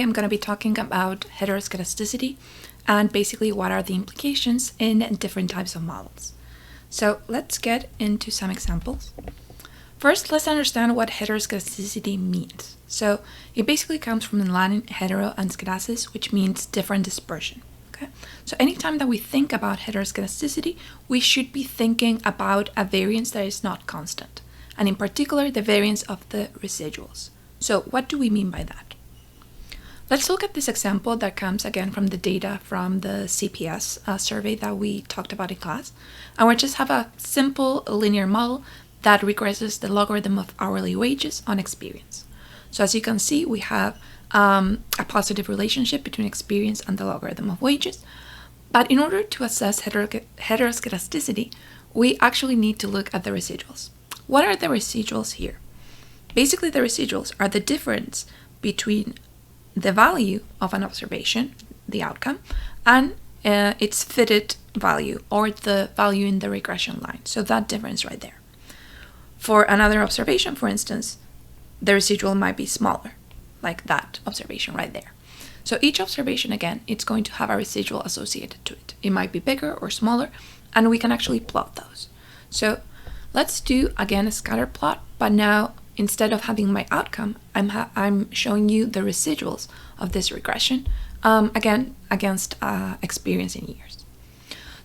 I'm going to be talking about heteroskedasticity and basically what are the implications in different types of models. So let's get into some examples. First, let's understand what heteroskedasticity means. So it basically comes from the Latin hetero and skedasis, which means different dispersion. Okay? So anytime that we think about heteroskedasticity, we should be thinking about a variance that is not constant, and in particular, the variance of the residuals. So what do we mean by that? Let's look at this example that comes again from the data from the CPS survey that we talked about in class. And we just have a simple linear model that regresses the logarithm of hourly wages on experience. So as you can see, we have a positive relationship between experience and the logarithm of wages. But in order to assess heteroskedasticity, we actually need to look at the residuals. What are the residuals here? Basically, the residuals are the difference between the value of an observation, the outcome, and its fitted value, or the value in the regression line. So that difference right there. For another observation, for instance, the residual might be smaller, like that observation right there. So each observation, again, it's going to have a residual associated to it. It might be bigger or smaller, and we can actually plot those. So let's do, again, a scatter plot, but now instead of having my outcome, I'm showing you the residuals of this regression, again, against experience in years.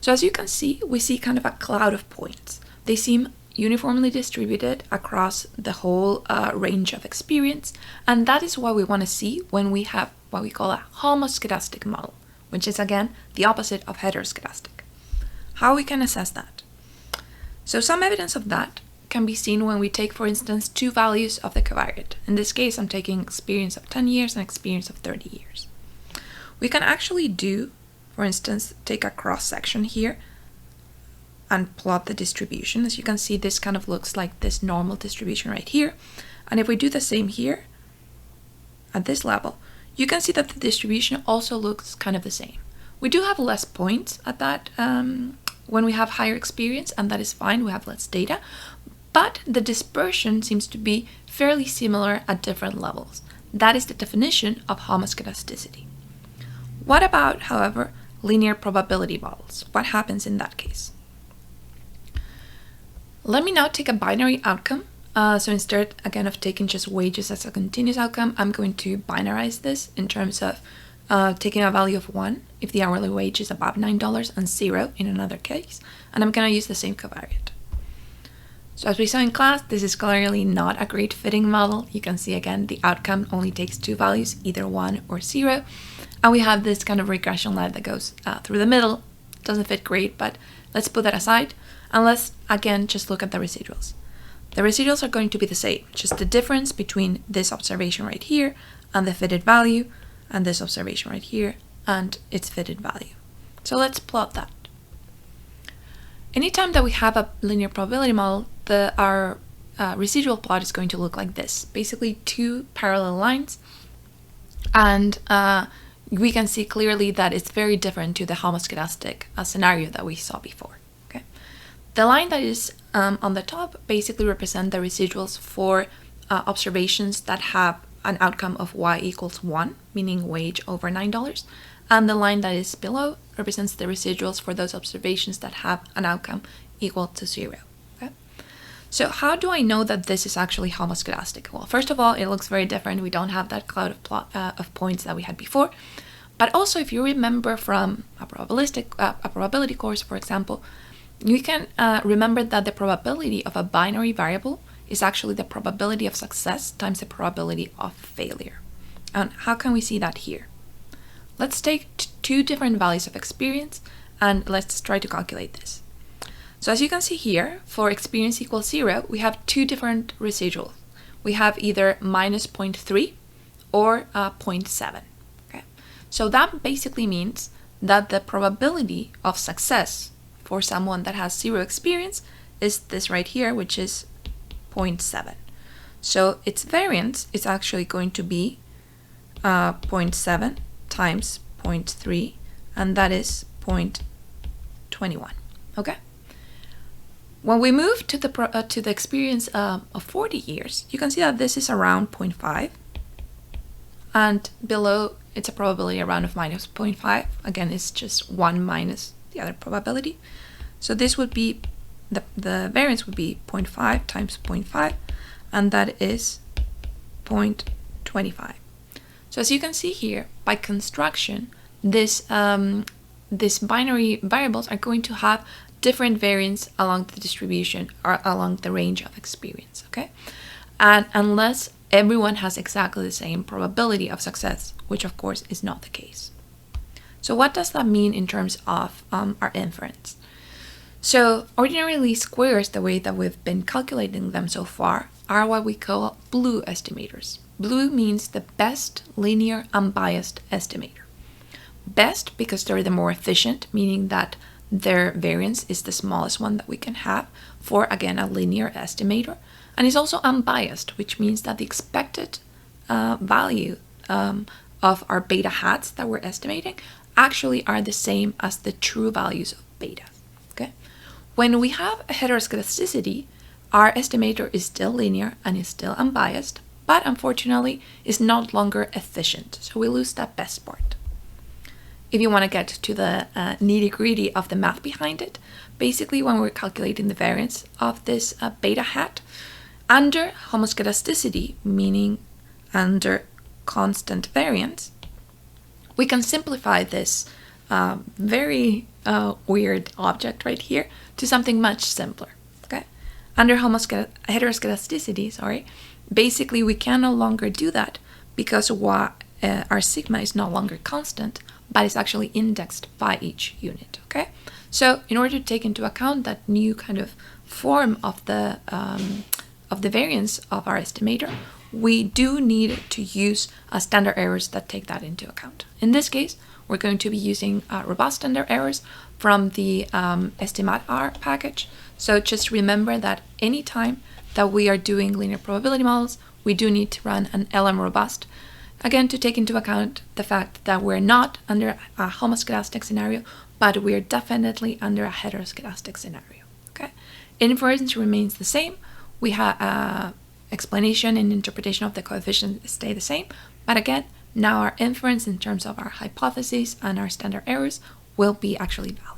So as you can see, we see kind of a cloud of points. They seem uniformly distributed across the whole range of experience, and that is what we want to see when we have what we call a homoskedastic model, which is, again, the opposite of heteroskedastic. How we can assess that? So some evidence of that can be seen when we take, for instance, two values of the covariate. In this case, I'm taking experience of 10 years and experience of 30 years. We can actually do, for instance, take a cross-section here and plot the distribution. As you can see, this kind of looks like this normal distribution right here. And if we do the same here, at this level, you can see that the distribution also looks kind of the same. We do have less points at that when we have higher experience, and that is fine, we have less data, but the dispersion seems to be fairly similar at different levels. That is the definition of homoskedasticity. What about, however, linear probability models? What happens in that case? Let me now take a binary outcome. So instead, again, of taking just wages as a continuous outcome, I'm going to binarize this in terms of taking a value of 1 if the hourly wage is above $9 and 0 in another case. And I'm going to use the same covariate. So as we saw in class, this is clearly not a great fitting model. You can see, again, the outcome only takes two values, either 1 or 0. And we have this kind of regression line that goes through the middle. Doesn't fit great, but let's put that aside. And let's, again, just look at the residuals. The residuals are going to be the same, just the difference between this observation right here and the fitted value, and this observation right here and its fitted value. So let's plot that. Anytime that we have a linear probability model, our residual plot is going to look like this. Basically, two parallel lines, and we can see clearly that it's very different to the homoskedastic scenario that we saw before. Okay, the line that is on the top basically represent the residuals for observations that have an outcome of y equals 1, meaning wage over $9, and the line that is below represents the residuals for those observations that have an outcome equal to 0. Okay? So how do I know that this is actually homoskedastic? Well, first of all, it looks very different. We don't have that cloud of points that we had before. But also, if you remember from a probability course, for example, you can remember that the probability of a binary variable is actually the probability of success times the probability of failure. And how can we see that here? Let's take two different values of experience and let's try to calculate this. So as you can see here, for experience equals 0, we have two different residuals. We have either minus 0.3 or 0.7. Okay? So that basically means that the probability of success for someone that has 0 experience is this right here, which is 0.7. So its variance is actually going to be 0.7 times 0.3, and that is 0.21. Okay. When we move to the experience of 40 years, you can see that this is around 0.5, and below it's a probability around of minus 0.5. Again, it's just one minus the other probability. So this would be, the variance would be 0.5 times 0.5, and that is 0.25. So as you can see here, by construction, this binary variables are going to have different variance along the distribution or along the range of experience, okay? And unless everyone has exactly the same probability of success, which of course is not the case. So what does that mean in terms of our inference? So ordinary least squares, the way that we've been calculating them so far, are what we call blue estimators. Blue means the best linear unbiased estimator. Best because they're the more efficient, meaning that their variance is the smallest one that we can have for, again, a linear estimator. And it's also unbiased, which means that the expected value of our beta hats that we're estimating actually are the same as the true values of beta. Okay? When we have a heteroskedasticity, our estimator is still linear and is still unbiased, but unfortunately is no longer efficient. So we lose that best part. If you want to get to the nitty-gritty of the math behind it, basically when we're calculating the variance of this beta hat, under homoskedasticity, meaning under constant variance, we can simplify this very weird object right here to something much simpler. Okay, under heteroskedasticity, basically we can no longer do that because our sigma is no longer constant, but it's actually indexed by each unit. Okay, so in order to take into account that new kind of form of the variance of our estimator, we do need to use standard errors that take that into account. In this case, we're going to be using robust standard errors from the estimat-R package. So just remember that anytime that we are doing linear probability models, we do need to run an LM robust, again, to take into account the fact that we're not under a homoskedastic scenario, but we're definitely under a heteroskedastic scenario. Okay, inference remains the same. We have explanation and interpretation of the coefficients stay the same, but again, now our inference in terms of our hypotheses and our standard errors will be actually valid.